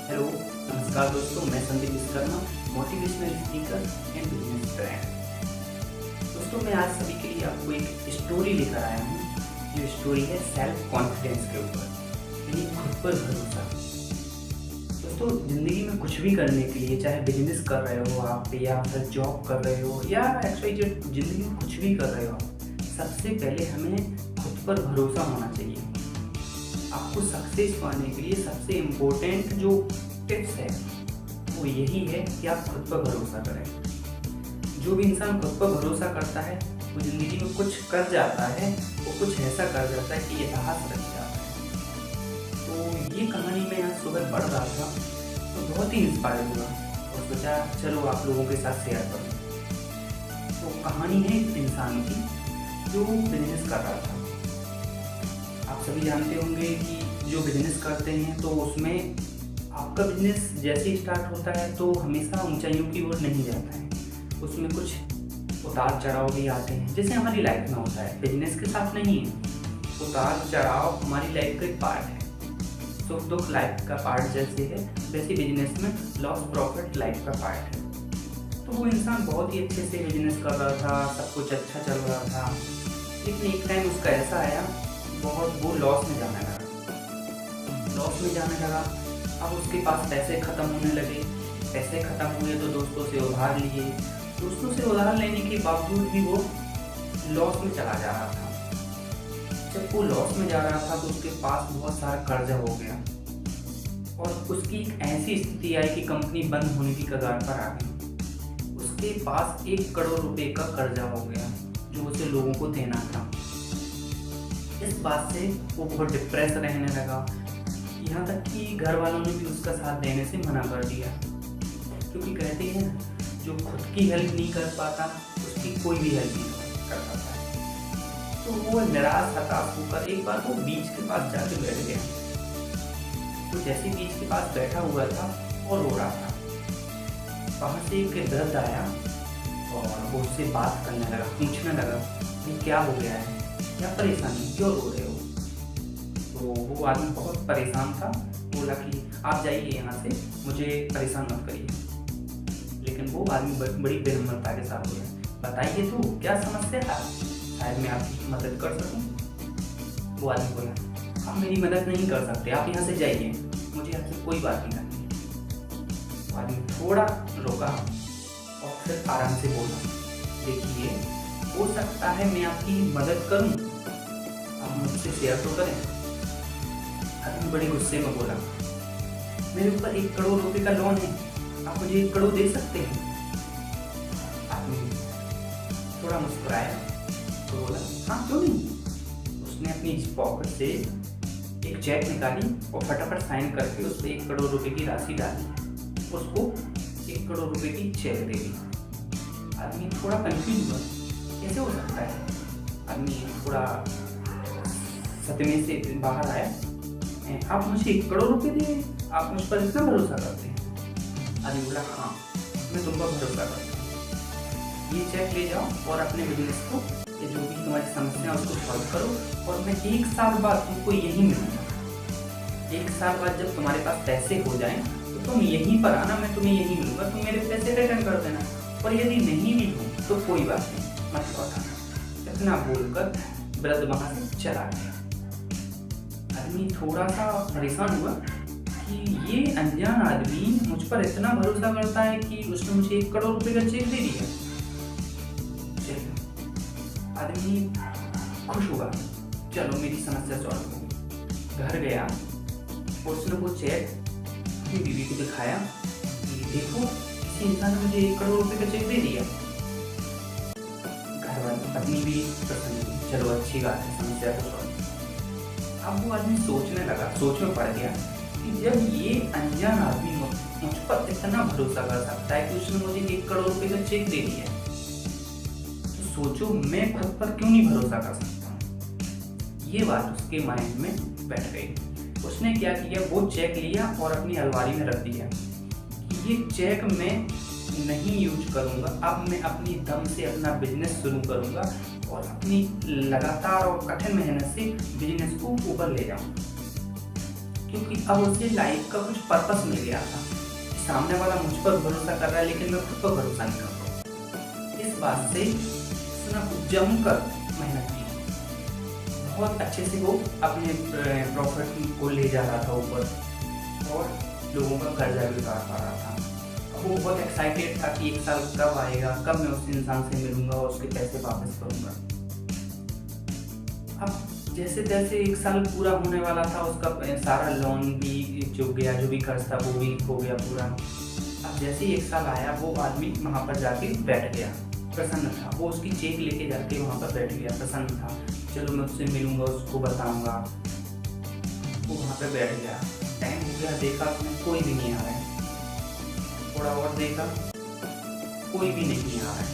Hello, नमस्कार दोस्तों। मैं Sandeep Vishwakarma, motivational speaker and business trainer. दोस्तों, मैं आज सभी के लिए आपको एक स्टोरी लेकर आया हूँ। ये स्टोरी है सेल्फ कॉन्फिडेंस के ऊपर, यानी खुद पर भरोसा। दोस्तों, ज़िंदगी में कुछ भी करने के लिए, चाहे बिजनेस कर रहे हो आप या फिर जॉब कर रहे हो या एक्सवाइजेड, ज़िंदगी में कुछ भी कर रहे हो आप, सबसे पहले हमें खुद पर भरोसा होना चाहिए। आपको सक्सेस पाने के लिए सबसे इम्पोर्टेंट जो टिप्स है वो यही है कि आप खुद पर भरोसा करें। जो भी इंसान खुद पर भरोसा करता है वो ज़िंदगी में कुछ कर जाता है, वो कुछ ऐसा कर जाता है कि इतिहास रच जाता है। तो ये कहानी मैं आज सुबह पढ़ रहा था तो बहुत ही इंस्पायर हुआ और सोचा चलो आप लोगों के साथ शेयर करूँ। तो कहानी है एक इंसान की जो बिजनेस कर रहा था। आप सभी जानते होंगे कि जो बिजनेस करते हैं तो उसमें आपका बिजनेस जैसे ही स्टार्ट होता है तो हमेशा ऊंचाइयों की ओर नहीं जाता है। उसमें कुछ उतार चढ़ाव भी आते हैं, जैसे हमारी लाइफ में होता है। बिजनेस के साथ नहीं है, उतार चढ़ाव हमारी लाइफ का एक पार्ट है। सुख दुख लाइफ का पार्ट जैसे है, वैसे बिजनेस में लॉस प्रॉफिट लाइफ का पार्ट है। तो वो इंसान बहुत ही अच्छे से बिजनेस कर रहा था, सब कुछ अच्छा चल रहा था, लेकिन एक टाइम उसका ऐसा आया वो लॉस में जाने लगा। अब उसके पास पैसे ख़त्म होने लगे। पैसे ख़त्म हुए तो दोस्तों से उधार लिए। दोस्तों से उधार लेने के बावजूद भी वो लॉस में चला जा रहा था। जब वो लॉस में जा रहा था तो उसके पास बहुत सारा कर्जा हो गया और उसकी एक ऐसी स्थिति आई कि कंपनी बंद होने की कगार पर आ गई। उसके पास 1 करोड़ रुपए का कर्जा हो गया जो उसे लोगों को देना था। इस बात से वो बहुत डिप्रेस रहने लगा, यहाँ तक कि घर वालों ने भी उसका साथ देने से मना कर दिया, क्योंकि कहते हैं जो खुद की हेल्प नहीं कर पाता उसकी कोई भी हेल्प नहीं कर पाता है। तो वो निराश हताश होकर एक बार वो बीच के पास जाके बैठ गया। तो जैसे बीच के पास बैठा हुआ था और रो रहा था, वहाँ से एक वृद्ध आया और वो उससे बात करने लगा, पूछने लगा कि क्या हो गया है, क्या परेशानी, क्यों रो रहे हो। तो वो आदमी बहुत परेशान था। बोला कि आप जाइए यहाँ से, मुझे परेशान मत करिए। लेकिन वो आदमी बड़ी विनम्रता के साथ बोला, बताइए तो क्या समस्या है, शायद मैं आपकी मदद कर सकूँ। वो आदमी बोला, आप मेरी मदद नहीं कर सकते, आप यहाँ से जाइए, मुझे आपसे कोई बात नहीं करनी। वो आदमी थोड़ा रुका और फिर आराम से बोला, देखिए हो सकता है मैं आपकी मदद करूं, आप मुझसे शेयर तो करें। आदमी बड़े गुस्से में बोला, मेरे ऊपर 1 करोड़ रुपए का लोन है, आप मुझे 1 करोड़ दे सकते हैं। आदमी थोड़ा मुस्कुराया तो बोला, हाँ क्यों नहीं। उसने अपनी पॉकेट से एक चेक निकाली और फटाफट साइन करके उस पर 1 करोड़ रुपए की राशि डाली, उसको 1 करोड़ रुपए की चेक दे दी। आदमी थोड़ा कंफ्यूज हुआ, कैसे हो सकता है। आदमी थोड़ा सदमे से बाहर आया, आप मुझे 1 करोड़ रुपए दिए, आप मुझ पर इतना भरोसा करते हैं। आदमी बोला, हाँ मैं तुम पर भरोसा करता हूँ, ये चेक ले जाओ और अपने बिजनेस को, ये जो भी तुम्हारी समस्या है उसको सॉल्व करो और मैं 1 साल बाद तुमको यहीं मिलूंगा। 1 साल बाद जब तुम्हारे पास पैसे हो जाएं तो तुम यहीं पर आना, मैं तुम्हें यहीं मिलूंगा, तुम मेरे पैसे रिटर्न कर देना, और यदि नहीं भी हो तो कोई बात नहीं, मत लौटाना। इतना बोलकर वृद्ध वहां से चला गया। आदमी थोड़ा सा परेशान हुआ कि ये अनजान आदमी मुझ पर इतना भरोसा करता है कि उसने मुझे 1 करोड़ रुपए का चेक दे दिया। आदमी खुश हुआ, चलो मेरी समस्या सॉल्व हो। घर गया और उसने वो चेक अपनी बीवी को दिखाया कि देखो किसी इंसान ने मुझे 1 करोड़ रुपए का चेक दे दिया। घर वाली पत्नी भी प्रसन्न हुई, चलो अच्छी बात है, समस्या तो सॉल्व। अब वो आदमी सोचने लगा, सोच में पड़ गया कि जब ये अनजान आदमी मुझ पर इतना भरोसा कर सकता है कि उसने मुझे 1 करोड़ रुपए का चेक दे दिया, तो सोचो मैं खुद पर क्यों नहीं भरोसा कर सकता। ये बात उसके माइंड में बैठ गई। उसने क्या किया, वो चेक लिया और अपनी अलमारी में रख दिया कि ये चेक मैं नहीं यूज करूँगा, अब मैं अपनी दम से अपना बिजनेस शुरू करूँगा और अपनी लगातार और कठिन मेहनत से बिजनेस को ऊपर ले जाऊँगा। क्योंकि अब उसे लाइफ का कुछ पर्पस मिल गया था। सामने वाला मुझ पर भरोसा कर रहा है लेकिन मैं खुद पर भरोसा नहीं कर रहा। इस बात से उसने जमकर मेहनत की, बहुत अच्छे से वो अपने प्रॉफिट को ले जा रहा था ऊपर और लोगों का कर्जा भी उतार पा रहा था। अब वो बहुत एक्साइटेड था कि 1 साल कब आएगा, कब मैं उस इंसान से मिलूंगा और उसके पैसे वापस करूंगा। अब जैसे तैसे 1 साल पूरा होने वाला था, उसका सारा लोन भी चुक गया, जो भी कर्ज था वो भी हो गया पूरा। अब जैसे ही 1 साल आया, वो आदमी वहाँ पर जाके बैठ गया, प्रसन्न था। वो उसकी चेक लेके जाके वहाँ पर बैठ गया, प्रसन्न था। चलो मैं उससे मिलूंगा, उसको बताऊंगा। वो वहाँ पे बैठ गया। टाइम हो गया, देखा उसने कोई भी नहीं आ रहा है। थोड़ा और देखा, कोई भी नहीं आ रहा है।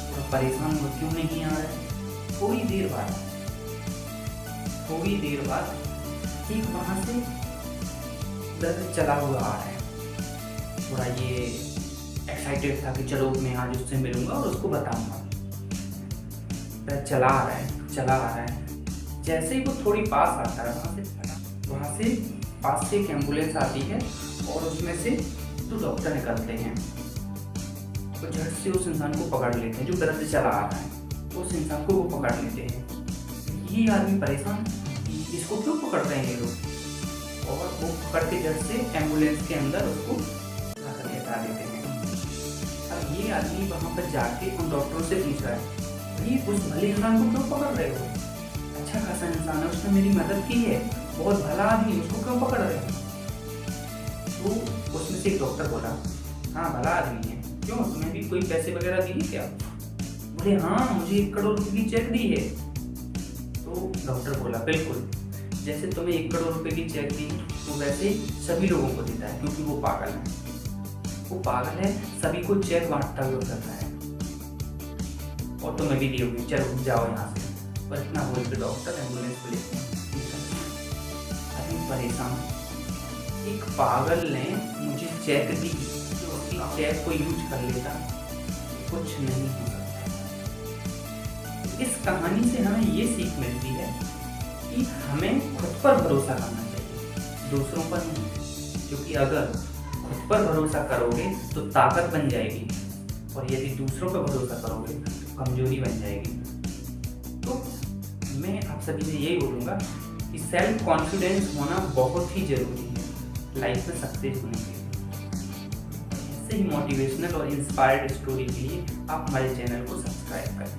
थोड़ा परेशान हुआ, क्यों नहीं आ रहा है। थोड़ी देर बाद ठीक वहाँ से दर्द चला हुआ आ रहा है। थोड़ा ये एक्साइटेड था कि चलो मैं आज उससे मिलूंगा और उसको बताऊंगा। दर्द चला आ रहा है। जैसे ही वो थोड़ी पास आता है, वहाँ से पास से एक एम्बुलेंस आती है और उसमें से 2 डॉक्टर निकलते हैं। वो झट से उस इंसान को पकड़ लेते हैं, जो दर्द चला आ रहा है। उस इंसान को वो पकड़ लेते हैं। ये आदमी परेशान, इसको क्यों पकड़ रहे हैं ये लोग, और वो पकड़ के झट से एम्बुलेंस के अंदर उसको हटा देते हैं। अब ये आदमी वहाँ पर जाके उन डॉक्टरों से पूछ रहा है, भाई उस भले इंसान को क्यों पकड़ रहे हो, अच्छा खासा इंसान है, उसने मेरी मदद की है, बहुत भला आदमी, उसको क्यों पकड़ रहे हो। तो उसमें से एक डॉक्टर बोला, हाँ भला आदमी है, क्यों तुम्हें भी कोई पैसे वगैरह दिए क्या। बोले हाँ, मुझे 1 करोड़ रुपए की चेक दी है। तो डॉक्टर बोला, बिल्कुल, जैसे तुम्हें 1 करोड़ रुपए की चेक दी तो वैसे सभी लोगों को देता है, क्योंकि वो पागल है, सभी को चेक बांटता हुआ करता है, और तुम्हें भी दी होगी, चलो जाओ यहाँ से। पर इतना बोल के डॉक्टर एम्बुलेंस को लेते परेशान, एक पागल ने मुझे चेक दी, तो उसकी चेक को यूज कर लेता, कुछ नहीं हो सकता। इस कहानी से हमें ये सीख मिलती है कि हमें खुद पर भरोसा करना चाहिए, दूसरों पर नहीं। क्योंकि अगर खुद पर भरोसा करोगे तो ताकत बन जाएगी, और यदि दूसरों पर भरोसा करोगे तो कमजोरी बन जाएगी। तो मैं आप सभी से यही बोलूँगा कि सेल्फ कॉन्फिडेंस होना बहुत ही ज़रूरी है लाइफ में सक्सेस होने के लिए। ऐसे ही मोटिवेशनल और इंस्पायर्ड स्टोरी के लिए आप हमारे चैनल को सब्सक्राइब करें।